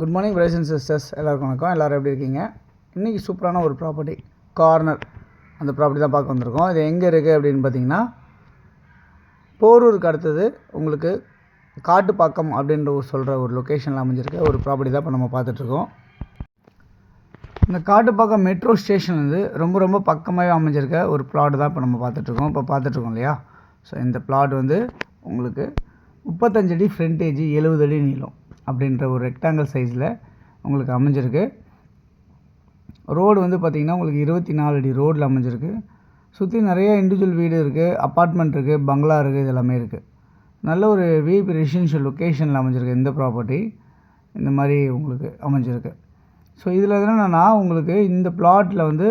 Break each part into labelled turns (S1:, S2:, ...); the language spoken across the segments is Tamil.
S1: Good morning brothers and sisters, எல்லாருக்கும் வணக்கம். எல்லோரும் எப்படி இருக்கீங்க? இன்றைக்கி சூப்பரான ஒரு ப்ராப்பர்ட்டி கார்னர், அந்த ப்ராப்பர்ட்டி தான் பார்க்க வந்திருக்கோம். இது எங்கே இருக்குது அப்படின்னு பார்த்தீங்கன்னா, போரூருக்கு அடுத்தது உங்களுக்கு காட்டுப்பாக்கம் அப்படின்ற சொல்கிற ஒரு லொக்கேஷனில் அமைஞ்சிருக்க ஒரு ப்ராப்பர்ட்டி தான் இப்போ நம்ம பார்த்துட்ருக்கோம். இந்த காட்டுப்பாக்கம் மெட்ரோ ஸ்டேஷன் வந்து ரொம்ப ரொம்ப பக்கமாகவே அமைஞ்சிருக்க ஒரு பிளாட் தான் இப்போ நம்ம பார்த்துட்ருக்கோம் இல்லையா? ஸோ இந்த பிளாட் வந்து உங்களுக்கு 35 அடி ஃப்ரண்டேஜ், 70 அடி நீளம் அப்படின்ற ஒரு ரெக்டாங்கிள் சைஸில் உங்களுக்கு அமைஞ்சிருக்கு. ரோடு வந்து பார்த்திங்கன்னா உங்களுக்கு 24 அடி ரோடில் அமைஞ்சிருக்கு. சுற்றி நிறைய இண்டிவிஜுவல் வீடு இருக்குது, அப்பார்ட்மெண்ட் இருக்குது, பங்களா இருக்குது, இது எல்லாமே இருக்குது. நல்ல ஒரு விஐபி ரெசிடென்ஷியல் லொக்கேஷனில் அமைஞ்சிருக்கு இந்த ப்ராப்பர்ட்டி. இந்த மாதிரி உங்களுக்கு அமைஞ்சிருக்கு. ஸோ இதில் என்னென்னா, உங்களுக்கு இந்த பிளாட்டில் வந்து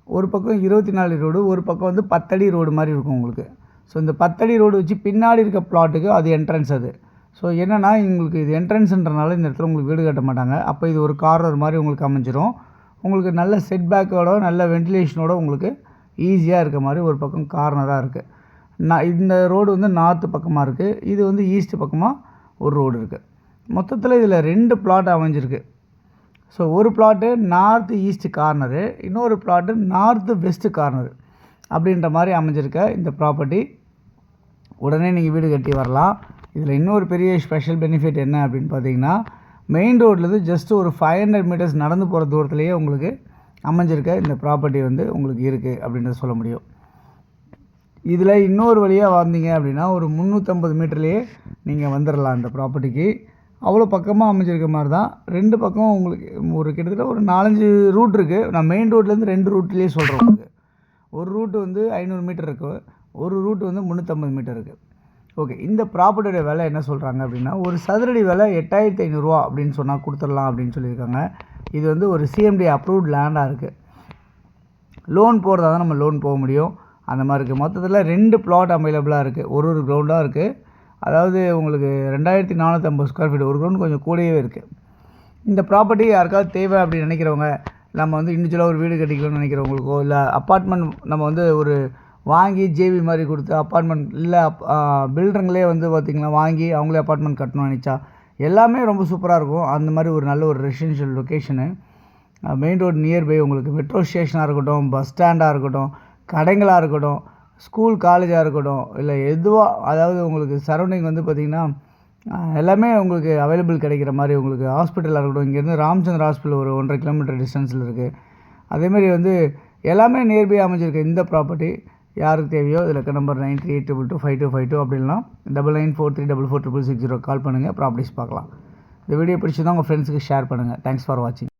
S1: ஒரு பக்கம் 24 அடி ரோடு, ஒரு பக்கம் வந்து 10 அடி ரோடு மாதிரி இருக்கும் உங்களுக்கு. ஸோ இந்த 10 அடி ரோடு வச்சு பின்னாடி இருக்க பிளாட்டுக்கு அது என்ட்ரன்ஸ். அது ஸோ என்னென்னா, உங்களுக்கு இது என்ட்ரன்ஸுன்றனால இந்த இடத்துல உங்களுக்கு வீடு கட்ட மாட்டாங்க. அப்போ இது ஒரு கார்னர் மாதிரி உங்களுக்கு அமைஞ்சிரும். உங்களுக்கு நல்ல செட் பேக்கோட, நல்ல வென்டிலேஷனோட உங்களுக்கு ஈஸியாக இருக்க மாதிரி ஒரு பக்கம் கார்னராக இருக்குது. இந்த ரோடு வந்து நார்த்து பக்கமாக இருக்குது, இது வந்து ஈஸ்ட் பக்கமாக ஒரு ரோடு இருக்குது. மொத்தத்தில் இதில் 2 பிளாட் அமைஞ்சிருக்கு. ஸோ ஒரு பிளாட்டு நார்த்து ஈஸ்ட் கார்னரு, இன்னொரு பிளாட்டு நார்த்து வெஸ்ட்டு கார்னரு அப்படின்ற மாதிரி அமைஞ்சிருக்க இந்த ப்ராப்பர்ட்டி. உடனே நீங்கள் வீடு கட்டி வரலாம். இதில் இன்னொரு பெரிய ஸ்பெஷல் பெனிஃபிட் என்ன அப்படின்னு பார்த்தீங்கன்னா, மெயின் ரோட்லேருந்து ஜஸ்ட் ஒரு 500 மீட்டர்ஸ் நடந்து போகிற தூரத்துலேயே உங்களுக்கு அமைஞ்சிருக்க இந்த ப்ராப்பர்ட்டி வந்து உங்களுக்கு இருக்குது அப்படின்றத சொல்ல முடியும். இதில் இன்னொரு வழியாக வந்தீங்க அப்படின்னா ஒரு 350 மீட்டர்லேயே நீங்கள் வந்துடலாம் இந்த ப்ராப்பர்ட்டிக்கு. அவ்வளோ பக்கமாக அமைஞ்சிருக்க மாதிரி தான். 2 பக்கம் உங்களுக்கு ஒரு கிட்டத்தட்ட ஒரு 4-5 ரூட் இருக்குது. நான் மெயின் ரோட்லேருந்து 2 ரூட்லேயே சொல்கிறேன் உங்களுக்கு. ஒரு ரூட்டு வந்து 500 மீட்டர் இருக்குது, ஒரு ரூட்டு வந்து 350 மீட்டர் இருக்குது. ஓகே, இந்த ப்ராப்பர்ட்டியோட விலை என்ன சொல்கிறாங்க அப்படின்னா, ஒரு சதுரடி விலை 8500 ரூபா அப்படின்னு சொன்னால் கொடுத்துடலாம் அப்படின்னு சொல்லியிருக்காங்க. இது வந்து ஒரு சிஎம்டி அப்ரூவ்ட் லேண்டாக இருக்குது. லோன் போகிறதா தான் நம்ம லோன் போக முடியும், அந்த மாதிரி இருக்குது. மொத்தத்தில் 2 பிளாட் அவைலபிளாக இருக்குது, ஒரு கிரவுண்டாக இருக்குது. அதாவது உங்களுக்கு 2450 ஸ்கொயர் ஃபீட், ஒரு கிரவுண்ட் கொஞ்சம் கூடவே இருக்குது. இந்த ப்ராப்பர்ட்டி யாருக்காவது தேவை அப்படின்னு நினைக்கிறவங்க, நம்ம வந்து இண்டிவிஜுவலாக ஒரு வீடு கட்டிக்கலாம்னு நினைக்கிறவங்களுக்கோ, இல்லை அப்பார்ட்மெண்ட் நம்ம வந்து ஒரு வாங்கி ஜேவி மாதிரி கொடுத்து அப்பார்ட்மெண்ட், இல்லை பில்டருங்களே வந்து பார்த்திங்கன்னா வாங்கி அவங்களே அப்பார்ட்மெண்ட் கட்டணும்னு நினச்சா எல்லாமே ரொம்ப சூப்பராக இருக்கும். அந்த மாதிரி ஒரு நல்ல ஒரு residential location. Main road nearby உங்களுக்கு மெட்ரோ ஸ்டேஷனாக இருக்கட்டும், பஸ் ஸ்டாண்டாக இருக்கட்டும், கடைங்களாக இருக்கட்டும், ஸ்கூல் காலேஜாக இருக்கட்டும், இல்லை எதுவாக, அதாவது உங்களுக்கு சரௌண்டிங் வந்து பார்த்திங்கன்னா எல்லாமே உங்களுக்கு அவைலபிள் கிடைக்கிற மாதிரி. உங்களுக்கு ஹாஸ்பிட்டலாக இருக்கட்டும், இங்கேருந்து ராமச்சந்திர ஹாஸ்பிட்டல் ஒரு 1.5 கிலோமீட்டர் டிஸ்டன்ஸில் இருக்குது. அதேமாதிரி வந்து எல்லாமே நியர்பை அமைஞ்சிருக்கு இந்த ப்ராப்பர்ட்டி. யாருக்கு தேவையோ இதில் இருக்க நம்பர் 9382225252 அப்படின்னா 9943446660 கால் பண்ணுங்கள், ப்ராப்பர்ட்டிஸ் பார்க்கலாம். இந்த வீடியோ பிடிச்சதான் உங்கள் ஃப்ரெண்ட்ஸுக்கு ஷேர் பண்ணுங்கள். தேங்க்ஸ் ஃபார் வாட்சிங்.